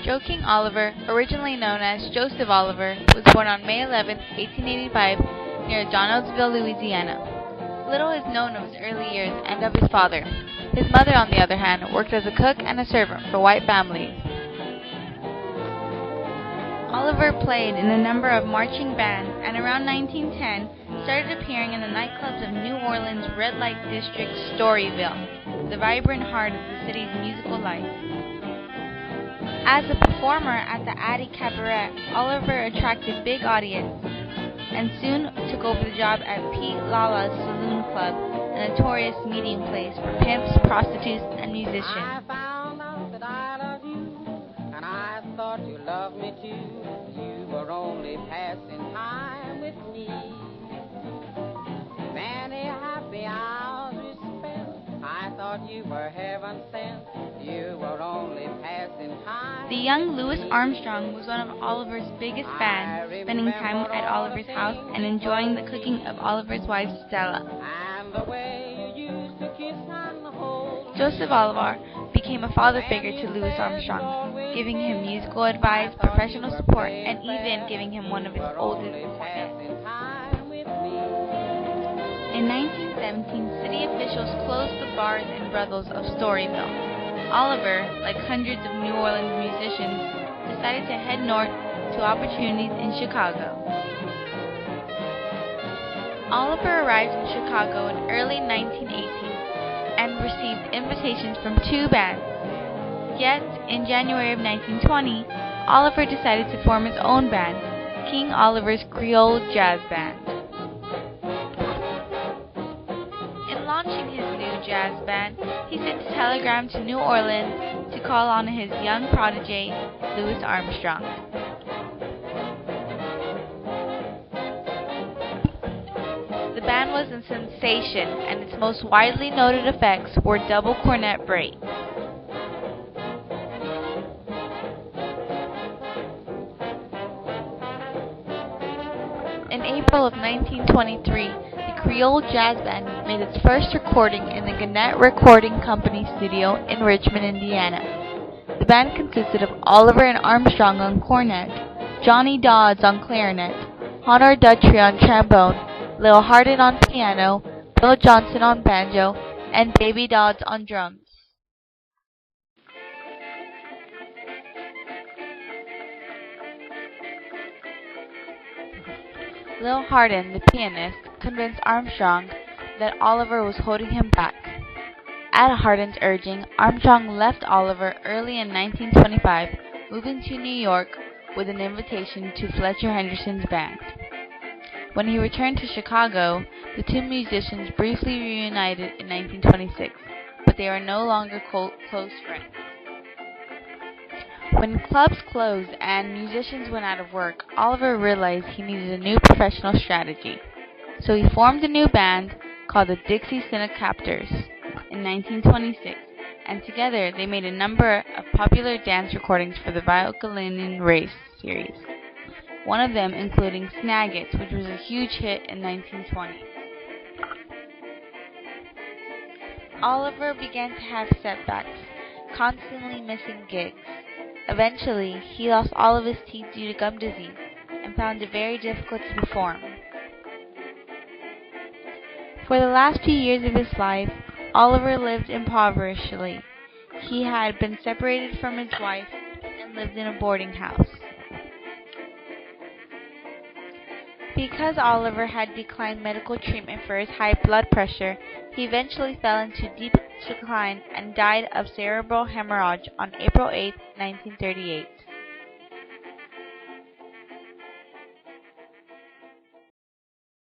Joe King Oliver, originally known as Joseph Oliver, was born on May 11, 1885, near Donaldsonville, Louisiana. Little is known of his early years and of his father. His mother, on the other hand, worked as a cook and a servant for white families. Oliver played in a number of marching bands and around 1910 started appearing in the nightclubs of New Orleans' red light district Storyville, the vibrant heart of the city's musical life. As a performer at the Addy Cabaret, Oliver attracted big audiences and soon took over the job at Pete Lala's Saloon Club, a notorious meeting place for pimps, prostitutes, and musicians. I found out that I love you, and I thought you loved me too. You were only passing time with me. Many happy hours we spent. I thought you were heaven sent. You were only passing time. The young Louis Armstrong was one of Oliver's biggest fans, spending time at Oliver's house and enjoying the cooking of Oliver's wife Stella. And the way you used to kiss and hold. Joseph Oliver became a father figure to Louis Armstrong, giving him musical advice, professional support, and even giving him one of his oldest cornets. In 1917, city officials closed the bars and brothels of Storyville. Oliver, like hundreds of New Orleans musicians, decided to head north to opportunities in Chicago. Oliver arrived in Chicago in early 1918 and received invitations from two bands. Yet, in January of 1920, Oliver decided to form his own band, King Oliver's Creole Jazz Band. In launching his new jazz band, he sent a telegram to New Orleans to call on his young protege, Louis Armstrong. The band was a sensation, and its most widely noted effects were double cornet breaks. In April of 1923, the Creole Jazz Band made its first recording in the Gannett Recording Company studio in Richmond, Indiana. The band consisted of Oliver and Armstrong on cornet, Johnny Dodds on clarinet, Honor Dutry on trombone, Lil Hardin on piano, Bill Johnson on banjo, and Baby Dodds on drums. Lil Hardin, the pianist, convinced Armstrong that Oliver was holding him back. At Hardin's urging, Armstrong left Oliver early in 1925, moving to New York with an invitation to Fletcher Henderson's band. When he returned to Chicago, the two musicians briefly reunited in 1926, but they are no longer close friends. When clubs closed and musicians went out of work, Oliver realized he needed a new professional strategy. So he formed a new band called the Dixie Cinecaptors in 1926, and together they made a number of popular dance recordings for the Violin Race series, one of them including Snag It, which was a huge hit in 1920. Oliver began to have setbacks, constantly missing gigs. Eventually, he lost all of his teeth due to gum disease and found it very difficult to perform. For the last few years of his life, Oliver lived impoverishedly. He had been separated from his wife and lived in a boarding house. Because Oliver had declined medical treatment for his high blood pressure, he eventually fell into deep decline and died of cerebral hemorrhage on April 8, 1938.